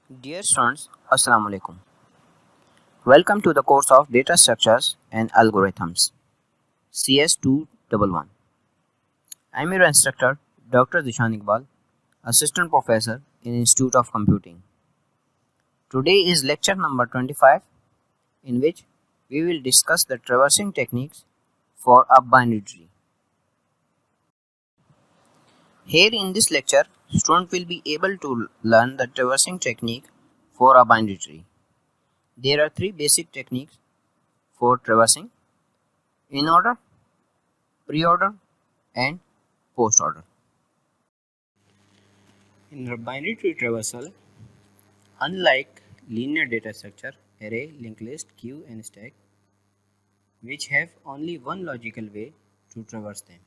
Dear students, Assalamu alaikum. Welcome to the course of Data Structures and Algorithms, CS211. I am your instructor, Dr. Dishan Iqbal, Assistant Professor in Institute of Computing. Today is lecture number 25, in which we will discuss the traversing techniques for a binary tree. Here in this lecture, student will be able to learn the traversing technique for a binary tree. There are three basic techniques for traversing: in order, pre-order, and post-order. In the binary tree traversal, unlike linear data structure, array, linked list, queue, and stack, which have only one logical way to traverse them,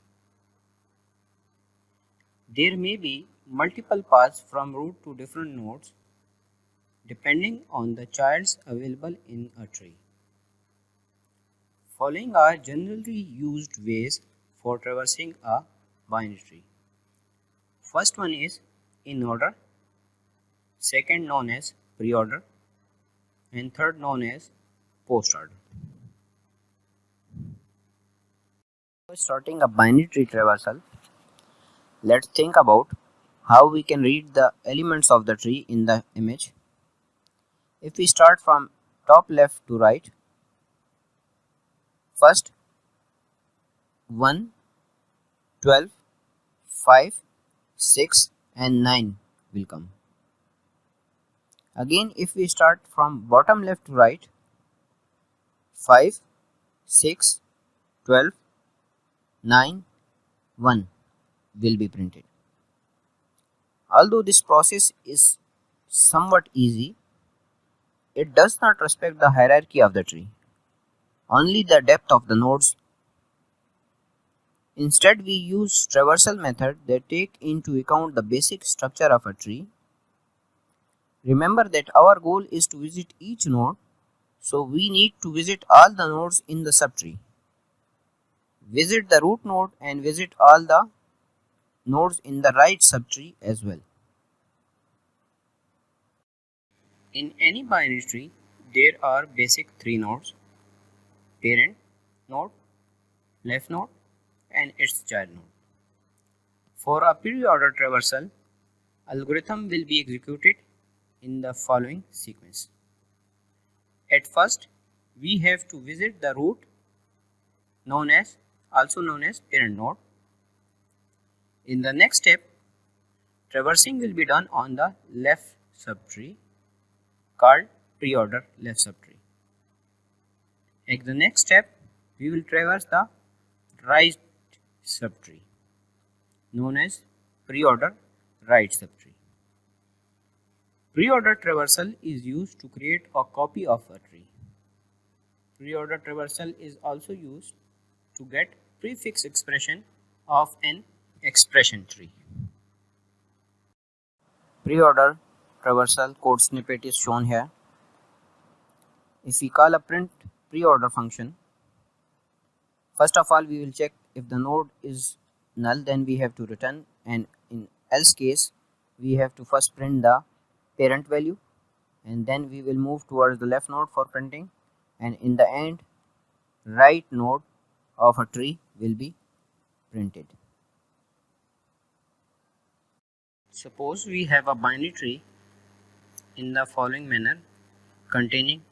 there may be multiple paths from root to different nodes depending on the childs available in a tree. Following are generally used ways for traversing a binary tree. First one is in order, second known as pre-order, and third known as post-order. Starting a binary tree traversal, let's think about how we can read the elements of the tree in the image. If we start from top left to right, first 1, 12, 5, 6 and 9 will come. Again, if we start from bottom left to right, 5, 6, 12, 9, 1 will be printed. Although this process is somewhat easy, it does not respect the hierarchy of the tree, only the depth of the nodes. Instead, we use traversal method that take into account the basic structure of a tree. Remember that our goal is to visit each node, so we need to visit all the nodes in the subtree. Visit the root node and visit all the nodes in the right subtree as well. In any binary tree, there are basic three nodes: parent node, left node, and its child node. For a pre-order traversal, algorithm will be executed in the following sequence. At first, we have to visit the root, also known as parent node. In the next step, traversing will be done on the left subtree, called pre-order left subtree. At the next step, we will traverse the right subtree, known as pre-order right subtree. Pre-order traversal is used to create a copy of a tree. Pre-order traversal is also used to get prefix expression of an expression tree. Pre-order traversal code snippet is shown here. If we call a print pre-order function, first of all we will check if the node is null, then we have to return, and in else case we have to first print the parent value, and then we will move towards the left node for printing, and in the end right node of a tree will be printed. Suppose we have a binary tree in the following manner containing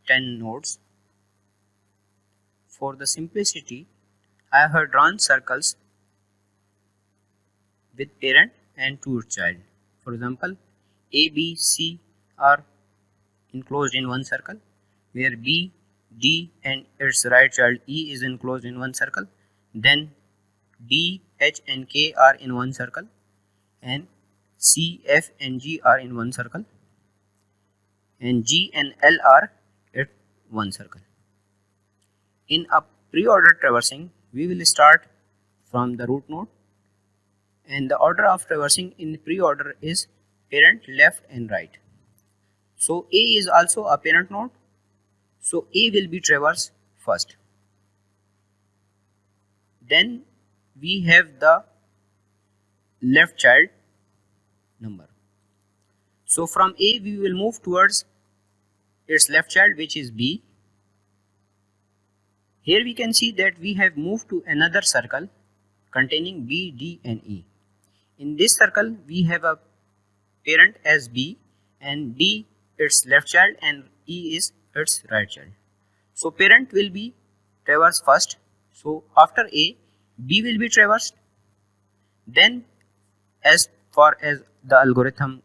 10 nodes. For the simplicity, I have drawn circles with parent and to its child. For example, A, B, C are enclosed in one circle, where B, D and its right child E is enclosed in one circle. Then D, H and K are in one circle, and C, F and G are in one circle, and G and L are at one circle. In a pre-order traversing, we will start from the root node, and the order of traversing in pre-order is parent, left and right. So A is also a parent node, so A will be traversed first. Then we have the left child number. So from A we will move towards its left child, which is B. Here we can see that we have moved to another circle containing B, D and E. In this circle we have a parent as B and D its left child and E is its right child. So parent will be traversed first. So after A, B will be traversed. Then as far as the algorithm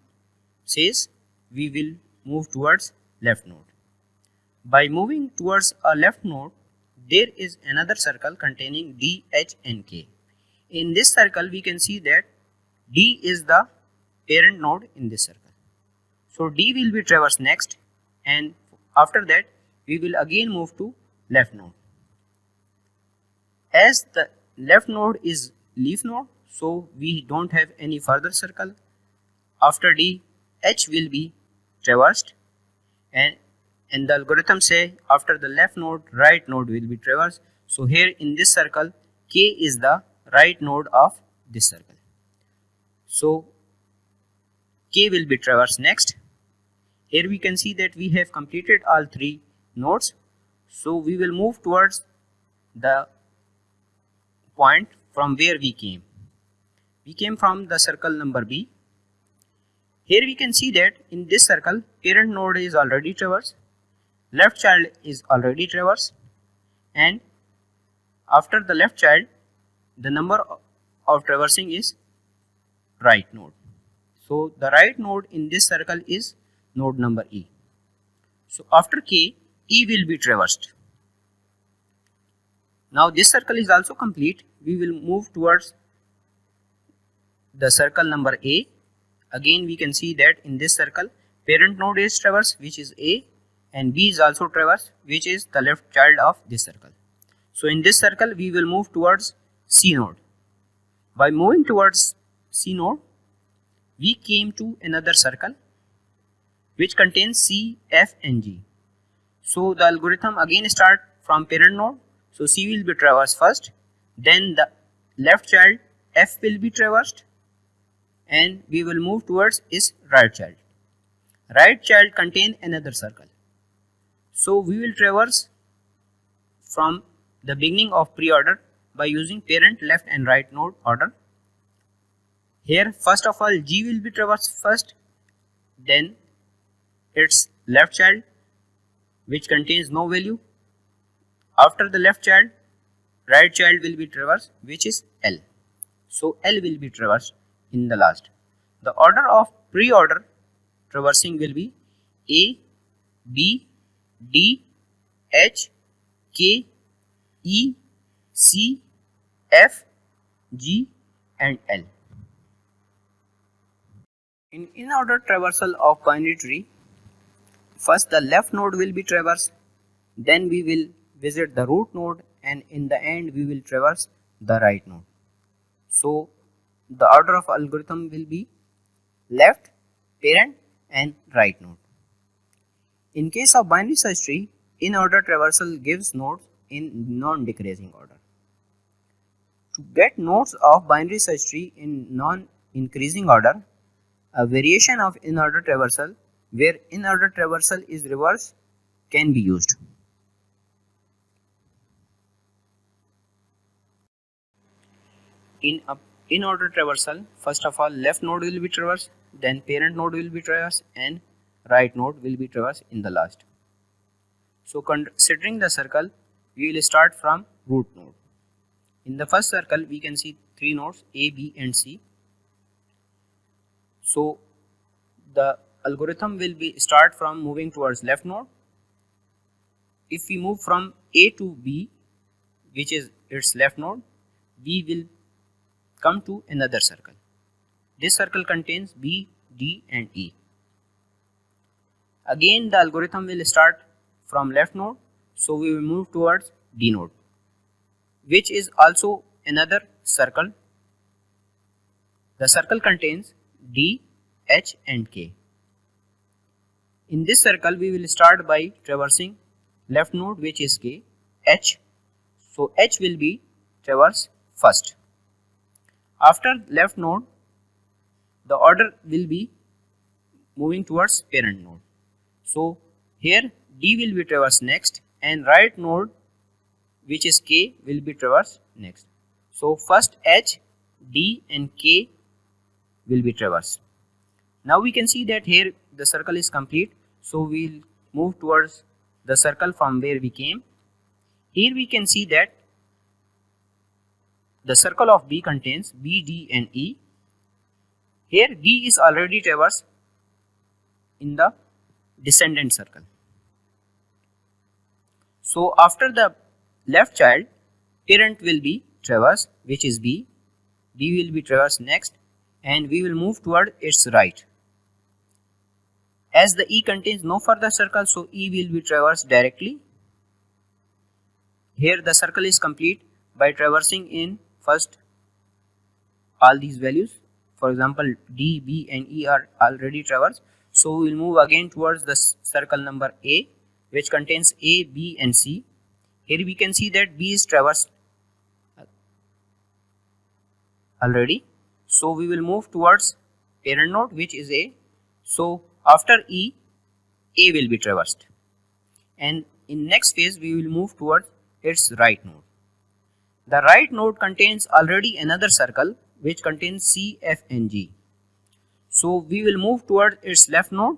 says, we will move towards left node. By moving towards a left node, there is another circle containing D, H and K. In this circle we can see that D is the parent node in this circle. So D will be traversed next, and after that we will again move to left node. As the left node is leaf node, so we don't have any further circle. After D, H will be traversed, and the algorithm say after the left node, right node will be traversed. So here in this circle, K is the right node of this circle. So K will be traversed next. Here we can see that we have completed all three nodes. So we will move towards the point from where we came. We came from the circle number B. Here we can see that in this circle, parent node is already traversed, left child is already traversed, and after the left child, the number of traversing is right node. So the right node in this circle is node number E. So after K, E will be traversed. Now this circle is also complete. We will move towards the circle number A. Again we can see that in this circle, parent node is traversed, which is A, and B is also traversed, which is the left child of this circle. So in this circle we will move towards C node. By moving towards C node, we came to another circle which contains C, F and G. So the algorithm again start from parent node. So C will be traversed first, then the left child F will be traversed, and we will move towards its right child. Right child contain another circle. So we will traverse from the beginning of pre-order by using parent, left and right node order. Here first of all G will be traversed first, then its left child which contains no value. After the left child, right child will be traversed, which is L. So L will be traversed in the last. The order of pre-order traversing will be A, B, D, H, K, E, C, F, G and L. In in-order traversal of binary tree, first the left node will be traversed, then we will visit the root node, and in the end we will traverse the right node. So the order of algorithm will be left, parent and right node. In case of binary search tree, in-order traversal gives nodes in non-decreasing order. To get nodes of binary search tree in non-increasing order, a variation of in-order traversal where in-order traversal is reversed can be used. In in-order traversal, first of all left node will be traversed, then parent node will be traversed and right node will be traversed in the last. So considering the circle, we will start from root node. In the first circle we can see three nodes A, B and C. So the algorithm will be start from moving towards left node. If we move from A to B, which is its left node, we will come to another circle. This circle contains B, D and E. Again the algorithm will start from left node, so we will move towards D node, which is also another circle. The circle contains D, H and K. In this circle we will start by traversing left node, which is K, H. So H will be traversed first. After left node, the order will be moving towards parent node. So here D will be traversed next and right node, which is K, will be traversed next. So first H, D and K will be traversed. Now we can see that here the circle is complete. So we'll move towards the circle from where we came. Here we can see that the circle of B contains B, D and E. Here D is already traversed in the descendant circle. So after the left child, parent will be traversed, which is B. D will be traversed next and we will move toward its right. As the E contains no further circle, so E will be traversed directly. Here the circle is complete by traversing in first all these values. For example, D, B and E are already traversed. So we will move again towards the circle number A, which contains A, B and C. Here we can see that B is traversed already. So we will move towards parent node, which is A. So after E, A will be traversed. And in next phase, we will move towards its right node. The right node contains already another circle which contains C, F and G. So we will move towards its left node.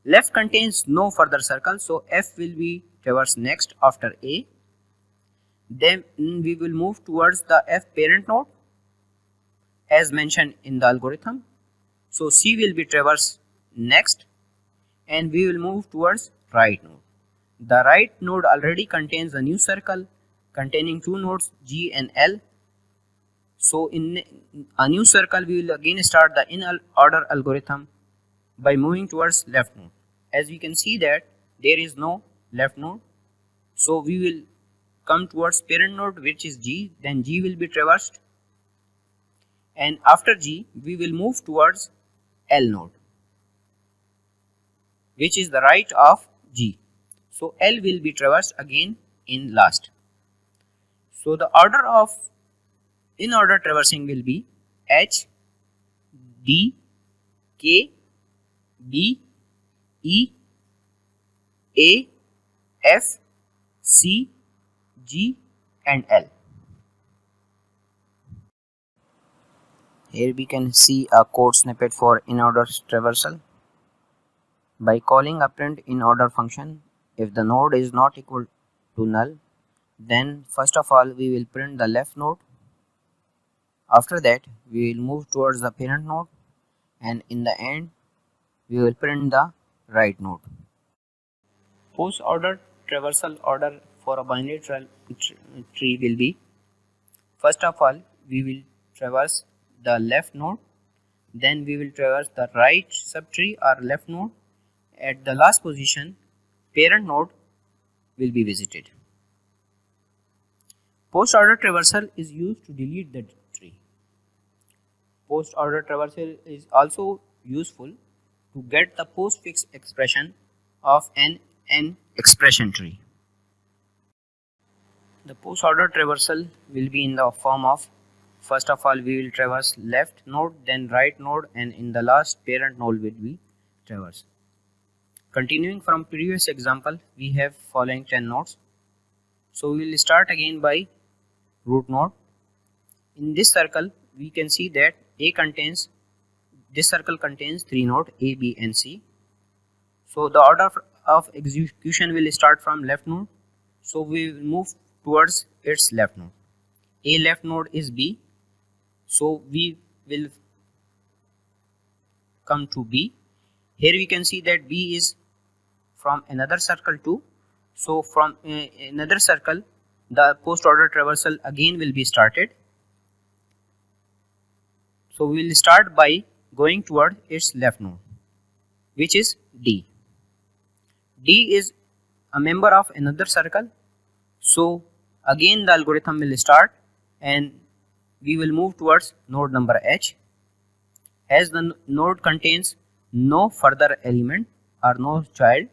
Left contains no further circle, so F will be traversed next after A. Then we will move towards the F parent node as mentioned in the algorithm. So C will be traversed next and we will move towards right node. The right node already contains a new circle containing two nodes G and L. So in a new circle, we will again start the in order algorithm by moving towards left node. As we can see that there is no left node, so we will come towards parent node, which is G. Then G will be traversed, and after G we will move towards L node, which is the right of G. So L will be traversed again in last. So the order of in order traversing will be H, D, K, B, E, A, F, C, G and L. Here we can see a code snippet for in order traversal. By calling a print in order function, if the node is not equal to null, then first of all we will print the left node. After that we will move towards the parent node, and in the end we will print the right node. Post order traversal order for a binary tree will be, first of all we will traverse the left node, then we will traverse the right subtree or left node. At the last position, parent node will be visited. Post order traversal is used to delete the tree. Post order traversal is also useful to get the postfix expression of an expression tree. The post order traversal will be in the form of, first of all we will traverse left node, then right node, and in the last parent node will be traversed. Continuing from previous example, we have following 10 nodes. So we will start again by root node. In this circle we can see that this circle contains 3 nodes A, B and C. So the order of execution will start from left node. So we will move towards its left node. A left node is B. So we will come to B. Here we can see that B is from another circle too. So from another circle the post order traversal again will be started. So we will start by going toward its left node, which is D. D is a member of another circle. So again the algorithm will start and we will move towards node number H. As the node contains no further element or no child,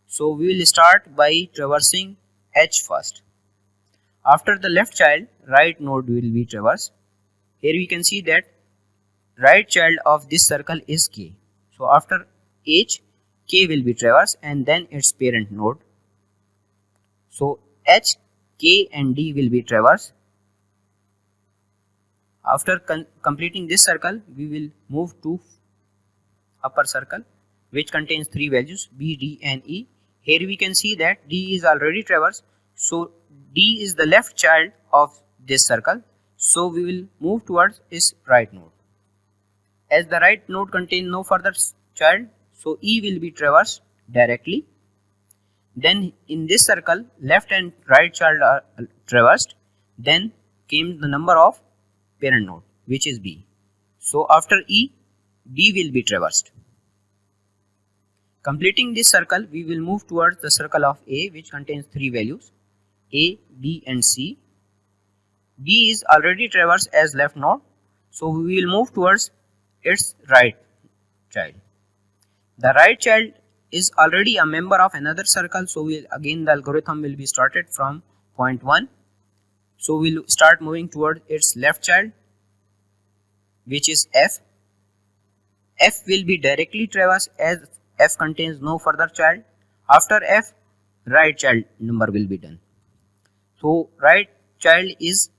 so we will start by traversing H first. After the left child, right node will be traversed. Here we can see that right child of this circle is K. So after H, K will be traversed and then its parent node. So H, K and D will be traversed. After completing this circle, we will move to upper circle which contains three values B, D and E. Here we can see that D is already traversed. So D is the left child of this circle. So we will move towards its right node. As the right node contains no further child, so E will be traversed directly. Then in this circle, left and right child are traversed. Then came the number of parent node, which is B. So after E, D will be traversed. Completing this circle, we will move towards the circle of A, which contains three values A, B and C. D is already traversed as left node, so we will move towards its right child. The right child is already a member of another circle, so again the algorithm will be started from point 1. So we'll start moving toward its left child, which is F. F will be directly traversed as F contains no further child. After F, right child number will be done. So right child is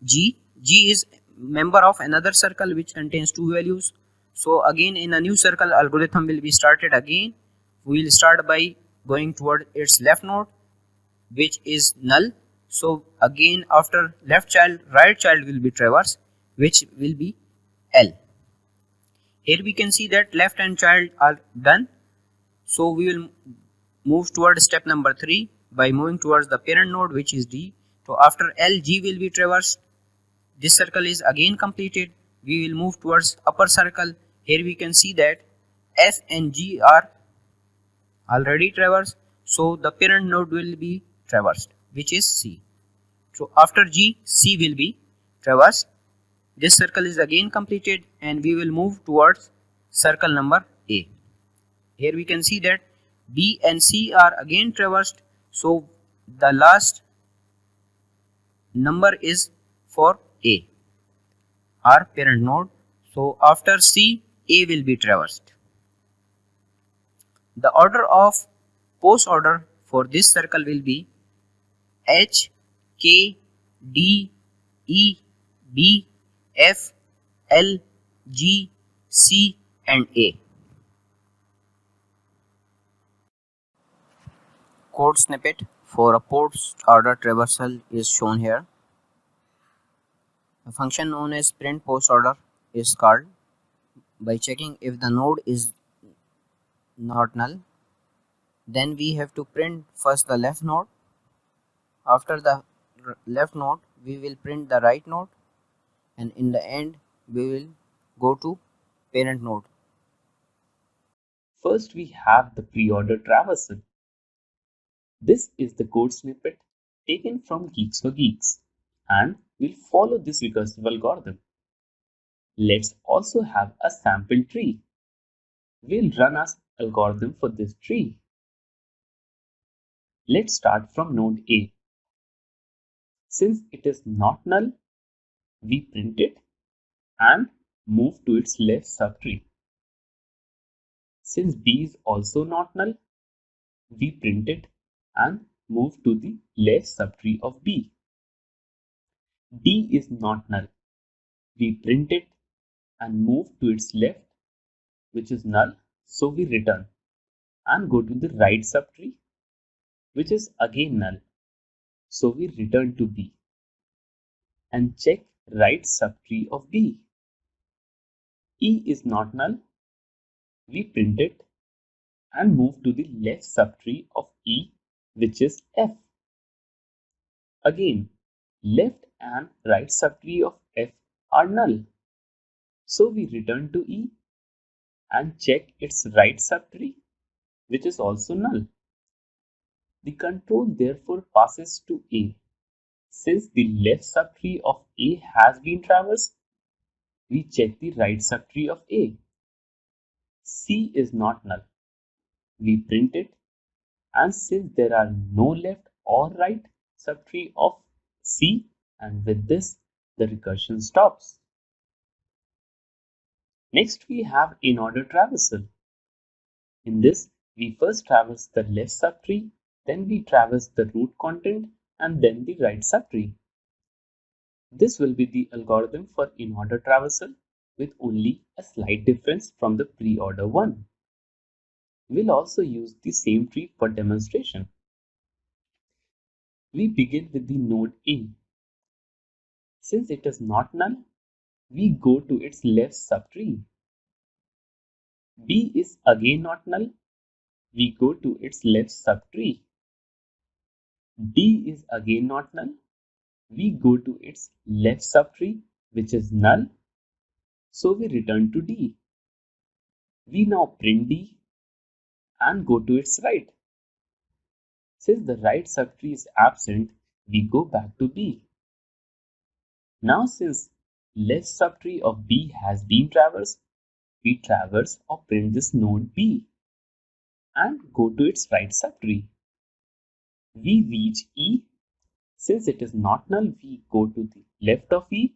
G. G is member of another circle which contains two values. So again in a new circle, algorithm will be started again. We will start by going toward its left node, which is null. So again after left child, right child will be traversed, which will be L. Here we can see that left and child are done. So we will move towards step number 3 by moving towards the parent node, which is D. So after L, G will be traversed. This circle is again completed. We will move towards upper circle. Here we can see that F and G are already traversed. So the parent node will be traversed, which is C. So after G, C will be traversed. This circle is again completed and we will move towards circle number A. Here we can see that B and C are again traversed. So the last number is for A, our parent node. So after C, A will be traversed. The order of post order for this circle will be H, K, D, E, B, F, L, G, C and A. Code snippet for a post order traversal is shown here. A function known as print post order is called by checking if the node is not null. Then we have to print first the left node. After the left node, we will print the right node, and in the end we will go to parent node. First we have the pre-order traversal. This is the code snippet taken from Geeks for Geeks, and we'll follow this recursive algorithm. Let's also have a sample tree. We'll run our algorithm for this tree. Let's start from node A. Since it is not null, we print it and move to its left subtree. Since B is also not null, we print it and move to the left subtree of B. D is not null. We print it and move to its left, which is null, so we return and go to the right subtree, which is again null, so we return to B and check right subtree of B. E is not null. We print it and move to the left subtree of E, which is F. Again, left and right subtree of F are null, so we return to E and check its right subtree, which is also null. The control therefore passes to A. Since the left subtree of A has been traversed, we check the right subtree of A. C is not null. We print it, and since there are no left or right subtree of C, and with this the recursion stops. Next we have in-order traversal. In this, we first traverse the left subtree, then we traverse the root content, and then the right subtree. This will be the algorithm for in-order traversal with only a slight difference from the pre-order one. We'll also use the same tree for demonstration. We begin with the node A. Since it is not null, we go to its left subtree. B is again not null, we go to its left subtree. D is again not null, we go to its left subtree, which is null, so we return to D. We now print D and go to its right. Since the right subtree is absent, we go back to B. Now since left subtree of B has been traversed, we traverse or print this node B and go to its right subtree. We reach E. Since it is not null, we go to the left of E,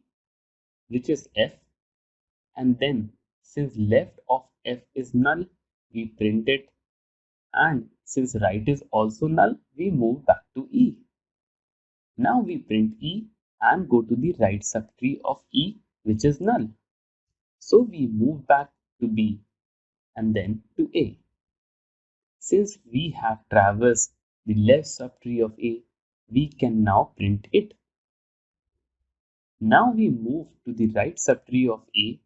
which is F, and then since left of F is null, we print it, and since right is also null, we move back to E. Now we print E and go to the right subtree of E, which is null. So we move back to B and then to A. Since we have traversed the left subtree of A, we can now print it. Now we move to the right subtree of A,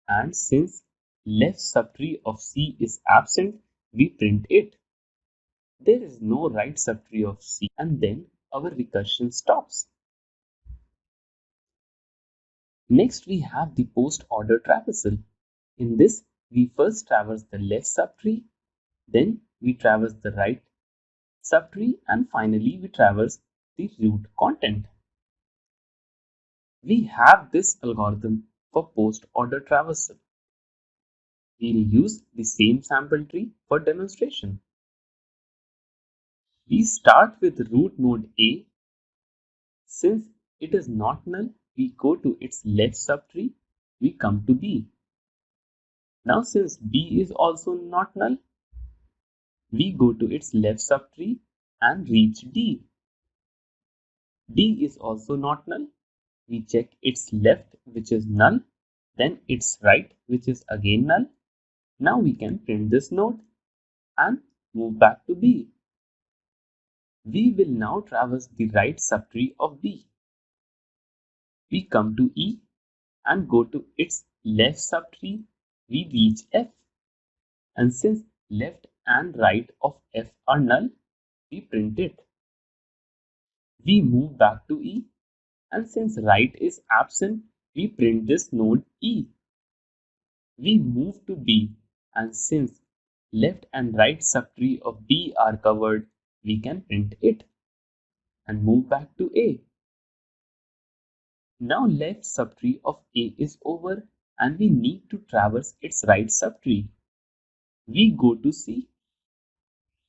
and since left subtree of C is absent, we print it. There is no right subtree of C, and then our recursion stops. Next, we have the post-order traversal. In this, we first traverse the left subtree, then we traverse the right subtree, and finally we traverse the root content. We have this algorithm for post-order traversal. We'll use the same sample tree for demonstration. We start with root node A. Since it is not null, we go to its left subtree, we come to B. Now since B is also not null, we go to its left subtree and reach D. D is also not null. We check its left, which is null, then its right, which is again null. Now we can print this node and move back to B. We will now traverse the right subtree of B. We come to E and go to its left subtree. We reach F. And since left and right of F are null, we print it. We move back to E, and since right is absent, we print this node E. We move to B, and since left and right subtree of B are covered, we can print it and move back to A. Now left subtree of A is over and we need to traverse its right subtree. We go to C.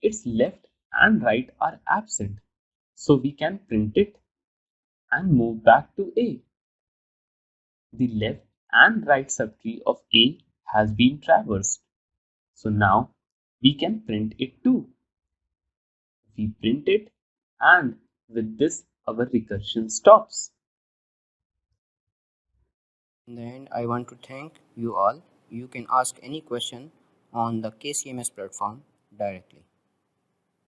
Its left and right are absent, so we can print it and move back to A. The left and right subtree of A has been traversed, so now we can print it too. We print it, and with this our recursion stops. In the end, I want to thank you all. You can ask any question on the KCMS platform directly.